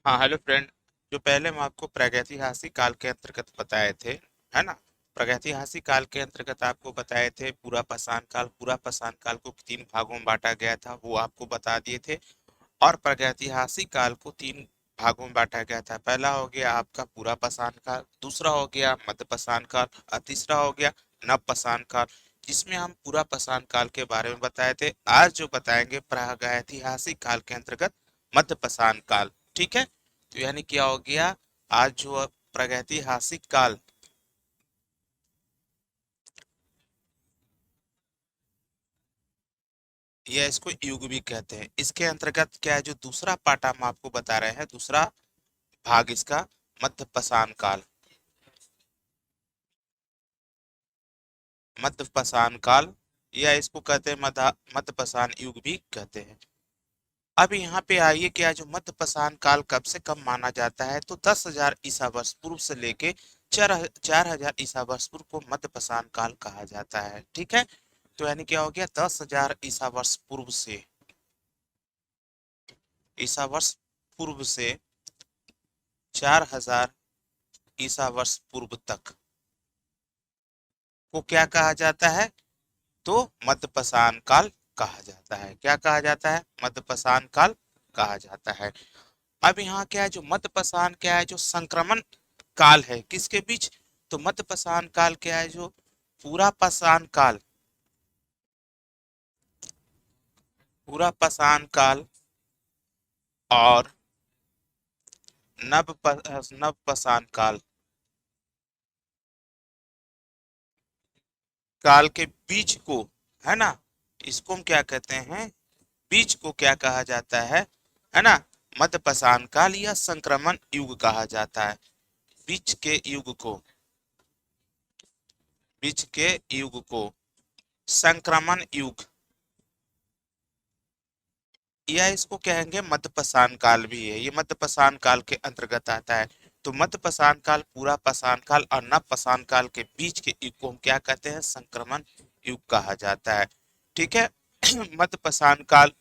हाँ hello friend. जो पहले हम आपको प्रागैतिहासिक काल के अंतर्गत बताए थे, है ना। प्रागैतिहासिक काल के अंतर्गत आपको बताए थे पूरा पाषाण काल। पूरा पाषाण काल को तीन भागों में बांटा गया था, वो आपको बता दिए थे। और प्रागैतिहासिक काल को तीन भागों में बांटा गया था। पहला हो गया आपका पूरा पाषाण काल, दूसरा हो गया मध्य पाषाण काल और तीसरा हो गया नव पाषाण काल, जिसमें हम पूरा पाषाण काल के बारे में बताए थे। आज जो बताएंगे प्रागैतिहासिक काल के अंतर्गत मध्य पाषाण काल। ठीक है, तो यानी क्या हो गया, आज जो प्रागैतिहासिक काल, या इसको युग भी कहते हैं, इसके अंतर्गत क्या है, जो दूसरा पार्ट हम आपको बता रहे हैं, दूसरा भाग इसका मध्य पाषाण काल। मध्य पाषाण काल या इसको कहते हैं मध्य पाषाण युग भी कहते हैं। अब यहाँ पे आइए, क्या जो मध्य पाषाण काल कब से कब माना जाता है, तो 10,000 ईसा वर्ष पूर्व से लेके 4,000 ईसा वर्ष पूर्व को मध्य पाषाण काल कहा जाता है। ठीक है, तो यानी क्या हो गया, 10,000 ईसा वर्ष पूर्व से, ईसा वर्ष पूर्व से 4,000 ईसा वर्ष पूर्व तक को क्या कहा जाता है, तो मध्य पाषाण काल कहा जाता है। क्या कहा जाता है, मध्य पाषाण काल कहा जाता है। अब यहाँ क्या है, जो मध्य पाषाण क्या है, जो संक्रमण काल है किसके बीच, तो मध्य पाषाण काल क्या है, जो पूरा पाषाण काल, पूरा पाषाण काल और नव पाषाण काल, काल के बीच को, है ना, इसको हम क्या कहते हैं, बीच को क्या कहा जाता है ना, मध्य पाषाण काल या संक्रमण युग कहा जाता है। बीच के युग को, बीच के युग को संक्रमण युग, या इसको कहेंगे मध्य पाषाण काल भी है, ये मध्य पाषाण काल के अंतर्गत आता है। तो मध्य पाषाण काल, पूरा पाषाण काल और नव पाषाण काल के बीच के युग को हम क्या कहते हैं, संक्रमण युग कहा जाता है। ठीक है। मध्य पाषाण काल,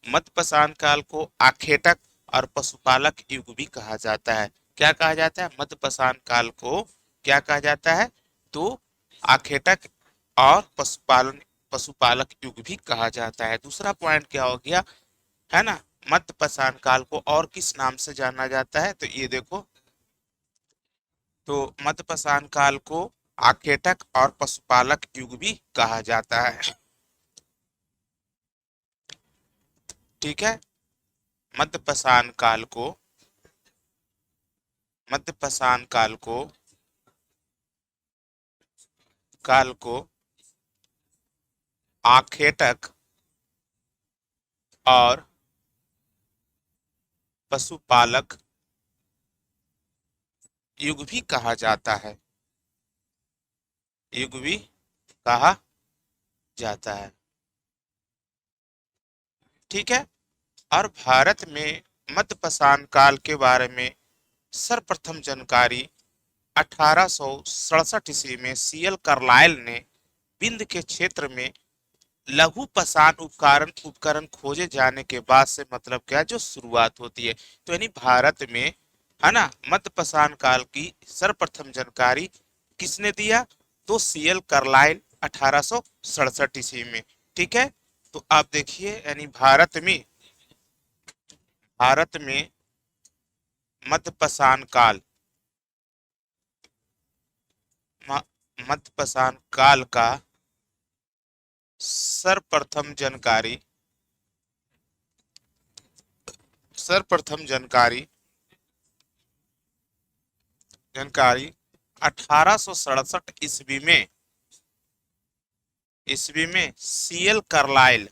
मध्य पाषाण काल को आखेटक और पशुपालक युग भी कहा जाता है। क्या कहा जाता है, मध्य पाषाण काल को क्या कहा जाता है, तो आखेटक और पशुपालन, पशुपालक युग भी कहा जाता है। दूसरा पॉइंट क्या हो गया, है ना, मध्य पाषाण काल को और किस नाम से जाना जाता है, तो ये देखो, तो मध्य पाषाण काल को आखेटक और पशुपालक युग भी कहा जाता है। ठीक है, मध्य पाषाण काल को, मध्य पाषाण काल को आखेटक और पशुपालक युग भी कहा जाता है, युग भी कहा जाता है। ठीक है, और भारत में मध्य पाषाण काल के बारे में सर्वप्रथम जानकारी 1867 ईस्वी में सीएल कार्लाइल ने विंध्य के क्षेत्र में लघु पाषाण उपकरण उपकरण खोजे जाने के बाद से, मतलब क्या, जो शुरुआत होती है। तो यानी भारत में, है ना, मध्य पाषाण काल की सर्वप्रथम जानकारी किसने दिया, तो सीएल कार्लाइल 1867 ईस्वी में। ठीक है, तो आप देखिए, यानी भारत में मध्य पाषाण काल, मध्य पाषाण काल का सर्वप्रथम जानकारी, सर्वप्रथम जानकारी, जानकारी 1867 ईस्वी में, ईस्वी में सीएल कार्लाइल,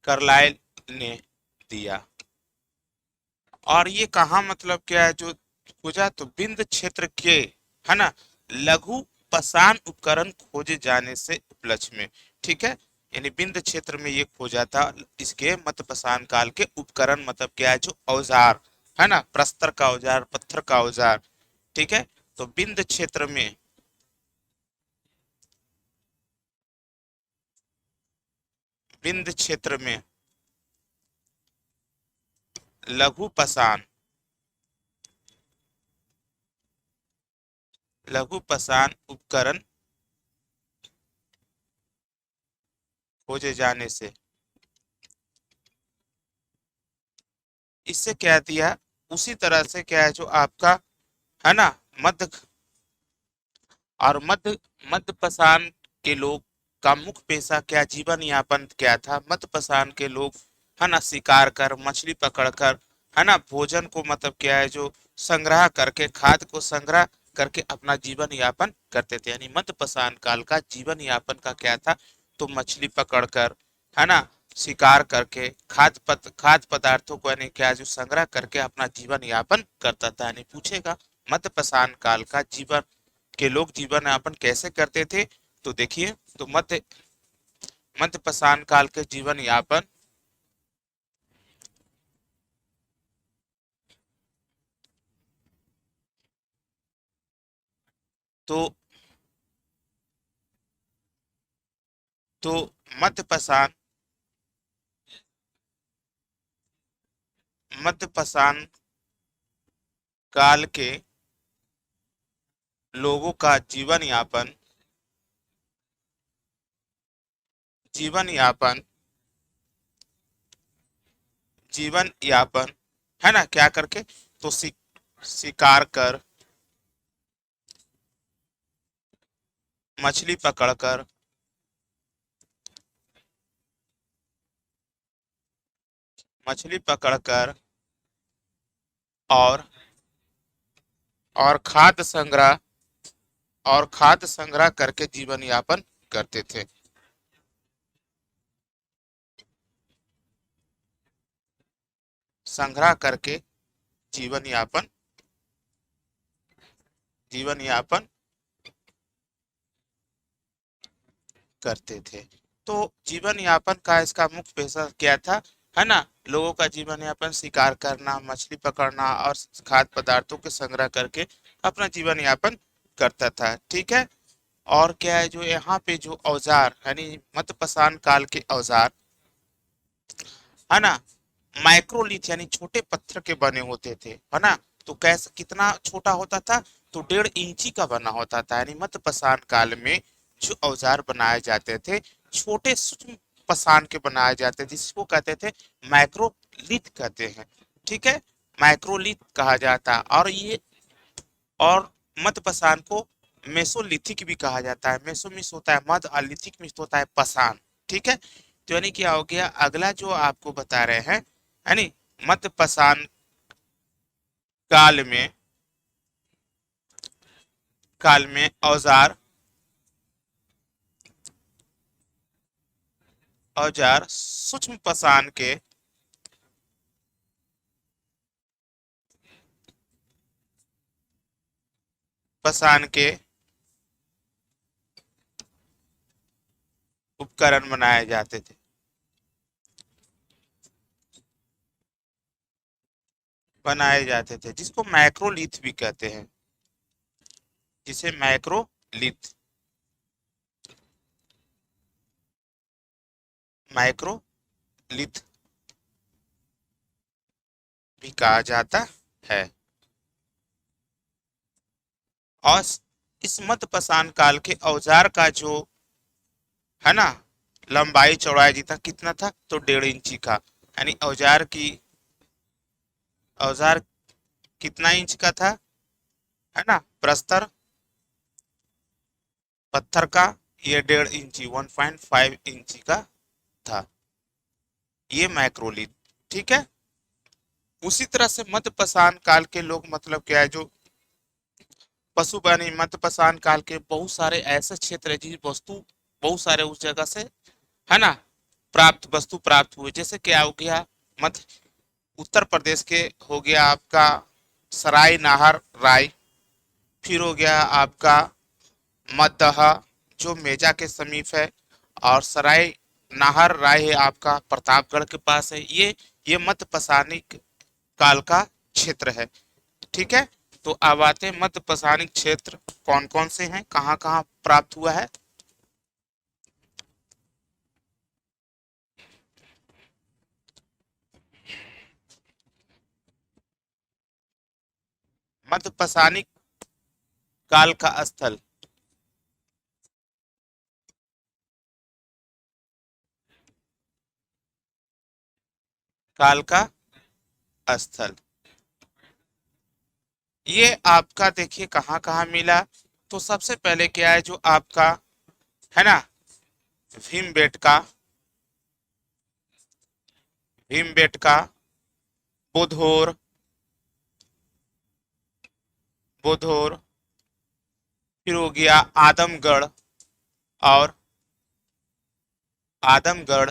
कार्लाइल ने दिया। और ये कहा, मतलब क्या है, जो खोजा, तो विंध्य क्षेत्र के, है ना, लघु पाषाण उपकरण खोजे जाने से उपलक्ष्य में। ठीक है, यानी विंध्य क्षेत्र में ये खोजा था, इसके मध्य पाषाण काल के उपकरण, मतलब क्या है, जो औजार, है ना, प्रस्तर का औजार, पत्थर का औजार। ठीक है, तो विंध्य क्षेत्र में, विंध्य क्षेत्र में लघु पाषाण उपकरण खोजे जाने से, इससे क्या दिया, उसी तरह से क्या है जो आपका है ना मध्य और मध्य पाषाण के लोग का मुख्य पेशा क्या, जीवन यापन क्या था, मध्य पाषाण के लोग है ना शिकार कर, मछली पकड़कर, है ना भोजन को मतलब क्या है जो संग्रह करके, खाद्य को संग्रह करके अपना जीवन यापन करते थे। यानी मध्य पाषाण काल का जीवन यापन का क्या था, तो मछली पकड़कर, है ना शिकार करके, खाद्य पदार्थों को यानी क्या जो संग्रह करके अपना जीवन यापन करता था। यानी पूछेगा मध्य पाषाण काल का जीवन के लोग जीवन यापन कैसे करते थे, तो देखिए, तो मध्य पाषाण काल के जीवन यापन, तो तो मध्य पाषाण मध्य पाषाण काल के लोगों का जीवन यापन जीवन यापन है ना क्या करके, तो शिकार कर, मछली पकड़कर, मछली पकड़कर और और खाद्य संग्रह करके जीवन यापन करते थे। संग्रह करके जीवन यापन जीवन यापन करते थे। तो जीवन यापन का इसका मुख्य पेशा क्या था, है ना, लोगों का जीवन यापन शिकार करना, मछली पकड़ना और खाद्य पदार्थों के संग्रह करके अपना जीवन यापन करता था। ठीक है। और क्या है जो यहाँ पे जो औजार यानी मध्य पाषाण काल के औजार, है ना, माइक्रोलिथ यानी छोटे पत्थर के बने होते थे, है ना। तो कैसे कितना छोटा होता था, तो 1.5 इंची का बना होता था। यानी मध्य पाषाण काल में जो औजार बनाए जाते थे, छोटे सूक्ष्म पाषाण के बनाए जाते थे, जिसको कहते थे माइक्रोलिथ कहते हैं। ठीक है, माइक्रोलिथ कहा जाता है। और मध्य पाषाण को मेसोलिथिक भी कहा जाता है। मेसो मिस होता है मध्य और लिथिक मिस होता है पाषाण। ठीक है। तो यानी क्या हो गया, अगला जो आपको बता रहे हैं, यानी मध्य पाषाण काल में औजार सूक्ष्म पाषाण के उपकरण बनाए जाते थे, जिसको मैक्रोलिथ भी कहते हैं, जिसे मैक्रोलिथ मैक्रोलिथ भी कहा जाता है। और इस मध्य पाषाण काल के औजार का जो है ना लंबाई चौड़ाई जितना कितना था, तो 1.5 इंची का। यानी औजार कितना इंच का था, है ना, प्रस्तर पत्थर का, ये 1.5 इंची 1.5 इंची का था, ये मैक्रोलिथ। ठीक है। उसी तरह से मध्य पाषाण काल के लोग मतलब क्या है जो पशु बने, मध्य पाषाण काल के बहुत सारे ऐसे क्षेत्र है जिस वस्तु बहुत सारे उस जगह से, है ना, वस्तु प्राप्त हुए। जैसे क्या हो गया, मध्य उत्तर प्रदेश के हो गया आपका सराय नाहर राय, फिर हो गया आपका मददह जो मेजा के समीप है, और सराय नाहर राय है आपका प्रतापगढ़ के पास है। ये मध्य पाषाणिक काल का क्षेत्र है। ठीक है। तो अब आते हैं मध्य पाषाणिक क्षेत्र कौन कौन से हैं, कहाँ कहाँ प्राप्त हुआ है। मध्यपसानिक काल का स्थल। काल का स्थल ये आपका देखिए कहाँ कहाँ मिला। तो सबसे पहले क्या है जो आपका है ना, भीमबेटका, भीमबेटका, बुधोर, बुधोर, फिर हो गया आदमगढ़, और आदमगढ़,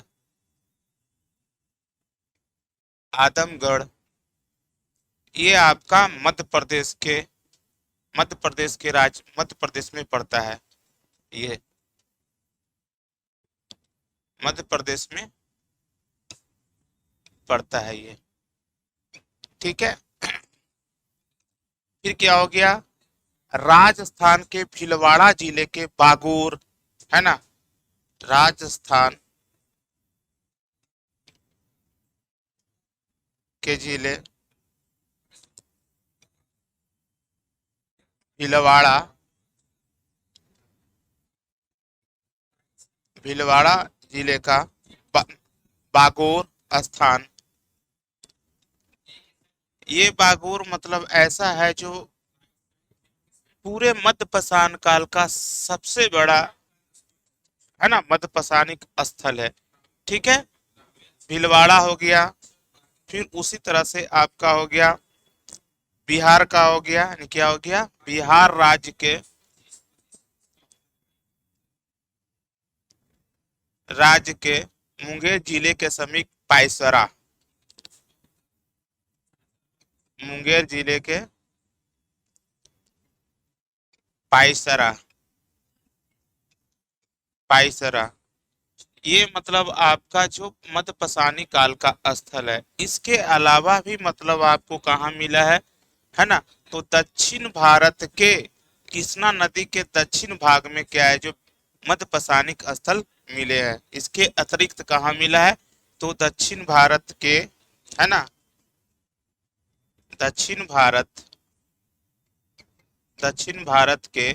आदमगढ़ ये आपका मध्य प्रदेश के राज्य मध्य प्रदेश में पड़ता है। ये मध्य प्रदेश में पड़ता है ये। ठीक है। फिर क्या हो गया, राजस्थान के भीलवाड़ा जिले के बागोर, है ना, राजस्थान के जिले भीलवाड़ा, भीलवाड़ा जिले का बा, बागोर स्थान। ये बागोर मतलब ऐसा है जो पूरे मध्यपसान काल का सबसे बड़ा, है ना, मध्यपसानिक स्थल है। ठीक है। भीलवाड़ा हो गया, फिर उसी तरह से आपका हो गया बिहार का हो गया, यानी क्या हो गया, बिहार राज्य के, राज्य के मुंगेर जिले के समीप पाइसरा, मुंगेर जिले के पाइसरा, पाइसरा ये मतलब आपका जो मध्यपसानी काल का स्थल है। इसके अलावा भी मतलब आपको कहाँ मिला है ना, तो दक्षिण भारत के कृष्णा नदी के दक्षिण भाग में क्या है जो मध्यपसानिक स्थल मिले हैं। इसके अतिरिक्त कहाँ मिला है, तो दक्षिण भारत के, है ना, दक्षिण भारत, दक्षिण भारत के,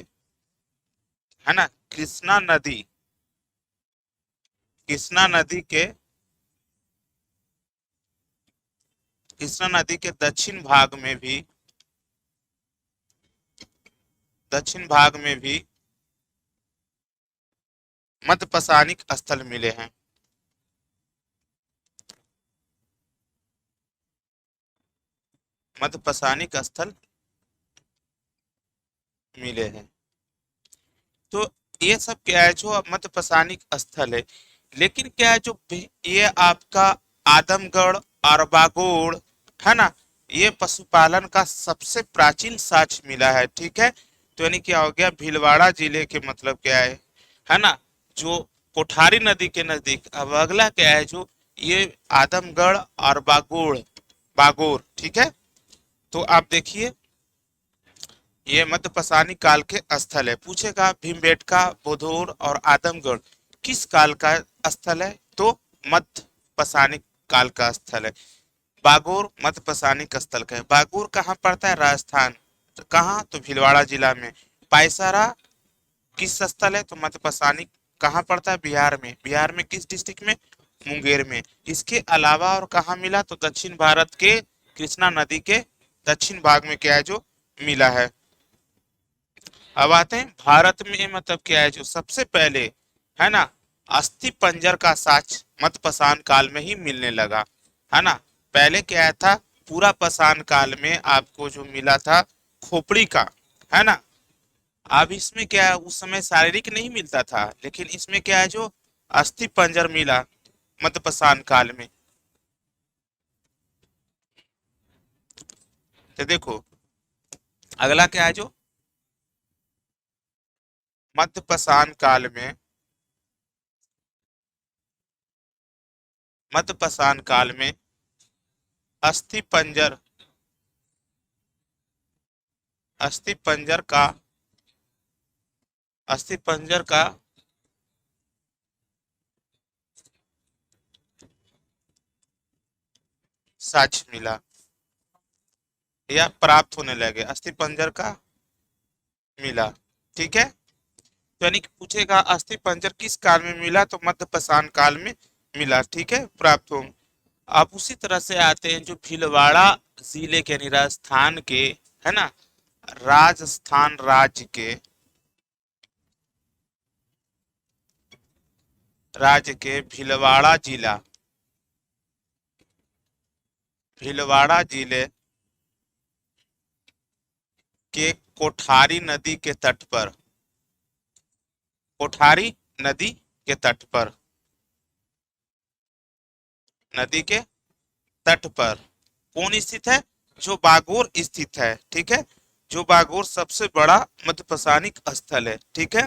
है ना, कृष्णा नदी, कृष्णा नदी के, कृष्णा नदी के दक्षिण भाग में भी मध्यपसानिक स्थल मिले हैं। मध्यपसानिक स्थल मिले हैं। तो ये सब क्या है जो मध्यपसानिक स्थल है। लेकिन क्या है जो ये आपका आदमगढ़ और बागोड़, है ना, ये पशुपालन का सबसे प्राचीन साक्ष्य मिला है। ठीक है। तो यानी क्या हो गया, भीलवाड़ा जिले के मतलब क्या है ना, जो कोठारी नदी के नजदीक। अब अगला क्या है जो ये आदमगढ़ और बागोड़, बागोर। ठीक है। तो आप देखिए ये मध्यपसानी काल के स्थल है। पूछेगा भीमबेटका, बुधौर और आदमगढ़ किस काल का स्थल है, तो मध्यपसानिक काल का स्थल है। बागोर मध्यपसानिक स्थल का है। बागोर कहाँ पड़ता है, राजस्थान। तो कहाँ, तो भीलवाड़ा जिला में। पायसारा किस स्थल है, तो मध्यपसानिक कहाँ पड़ता है, बिहार में। बिहार में किस डिस्ट्रिक्ट में, मुंगेर में। इसके अलावा और कहाँ मिला, तो दक्षिण भारत के कृष्णा नदी के दक्षिण भाग में क्या है जो मिला है। अब आते हैं भारत में मतलब क्या है जो सबसे पहले, है ना, अस्थि पंजर का साक्ष्य मध्यपाषाण काल में ही मिलने लगा, है ना। पहले क्या था, पूरा पाषाण काल में आपको जो मिला था खोपड़ी का, है ना। अब इसमें क्या है, उस समय शारीरिक नहीं मिलता था, लेकिन इसमें क्या है जो अस्थि पंजर मिला मध्यपाषाण काल में। तो देखो अगला क्या है जो मध्यपाषाण काल में, मध्यपाषाण काल में अस्थि पंजर, अस्थि पंजर का, अस्थि पंजर का साक्ष्य मिला। या प्राप्त होने लगे, अस्थिपंजर का मिला। ठीक है, तो यानी कि पूछेगा अस्थिपंजर किस काल में मिला, तो मध्यपाषाण काल में मिला। ठीक है, प्राप्त हो। अब उसी तरह से आते हैं जो भीलवाड़ा जिले के यानी राजस्थान के, है ना, राजस्थान राज्य के भीलवाड़ा जिले के कोठारी नदी के तट पर, कोठारी नदी के तट पर, नदी के तट पर कौन स्थित है, जो बागोर स्थित है। ठीक है, जो बागोर सबसे बड़ा मध्यपसानिक स्थल है। ठीक है,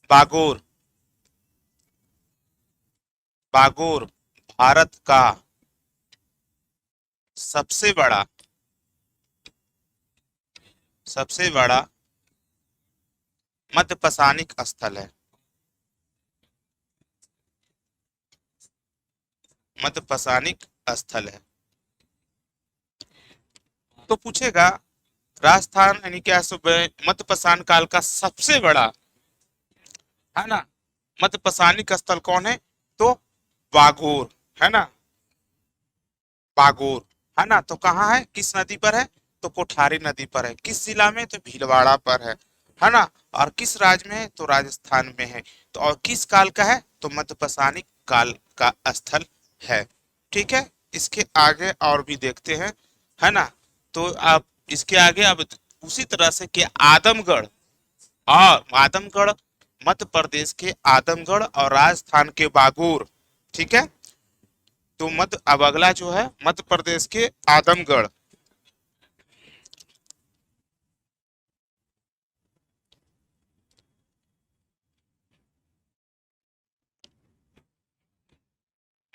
बागोर, बागोर भारत का सबसे बड़ा, सबसे बड़ा मध्यपसानिक स्थल है, मध्यपसानिक स्थल है। तो पूछेगा राजस्थान यानी क्या मध्यपसान काल का सबसे बड़ा, है ना, मध्यपसानिक स्थल कौन है, तो बागोर, है ना, बागोर, है ना। तो कहाँ है, किस नदी पर है, तो कोठारी नदी पर है। किस जिला में, तो भीलवाड़ा पर है ना। और किस राज्य में है, तो राजस्थान में है। तो और किस काल का है, तो मध्यपसानिक काल का स्थल है। ठीक है, इसके आगे और भी देखते हैं, है ना। तो आप इसके आगे अब उसी तरह से कि आदमगढ़, और आदमगढ़ मध्य प्रदेश के आदमगढ़ और राजस्थान के बागोर। ठीक है, तो मध्य, अब अगला जो है मध्य प्रदेश के आदमगढ़,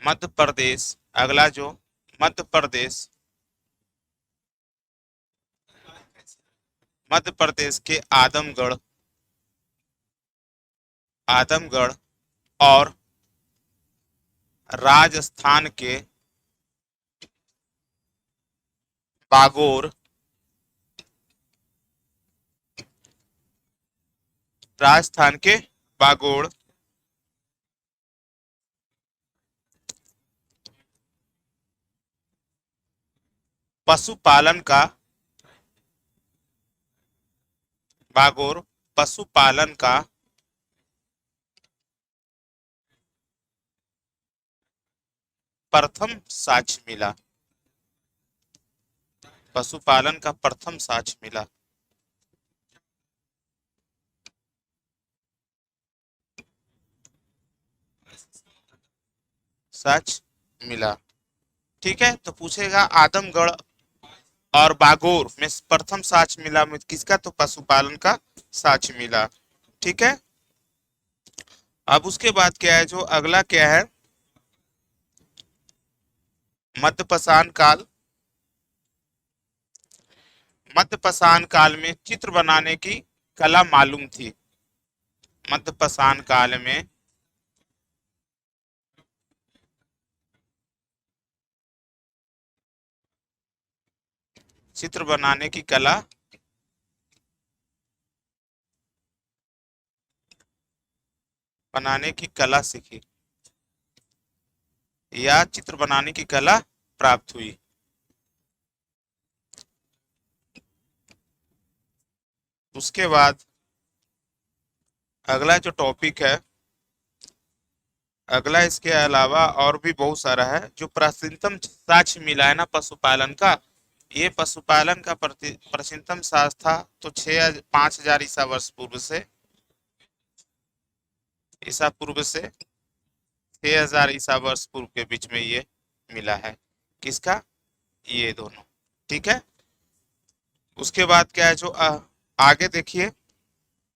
मध्य प्रदेश, अगला जो मध्य प्रदेश, मध्य प्रदेश के आदमगढ़, आदमगढ़ और राजस्थान के बागोर, राजस्थान के बागोड़ पशुपालन का, बागोर पशुपालन का प्रथम साक्ष्य मिला, पशुपालन का प्रथम साक्ष्य मिला। साक्ष्य मिला। ठीक है, तो पूछेगा आदमगढ़ और बागोर में प्रथम साक्ष्य मिला में किसका, तो पशुपालन का साक्ष्य मिला। ठीक है, अब उसके बाद क्या है, जो अगला क्या है, मध्यपाषाण काल, मध्यपाषाण काल में चित्र बनाने की कला मालूम थी, मध्यपाषाण काल में चित्र बनाने की कला, बनाने की कला सीखी, या चित्र बनाने की कला प्राप्त हुई। उसके बाद अगला जो टॉपिक है, अगला इसके अलावा और भी बहुत सारा है, जो प्राचीनतम साक्ष्य मिला है ना पशुपालन का, ये पशुपालन का प्राचीनतम साक्ष्य था, तो 5,000 ईसा वर्ष पूर्व से, ईसा पूर्व से 6,000 ईसा वर्ष पूर्व के बीच में ये मिला है। किसका, ये दोनों। ठीक है, उसके बाद क्या है, जो आगे देखिए,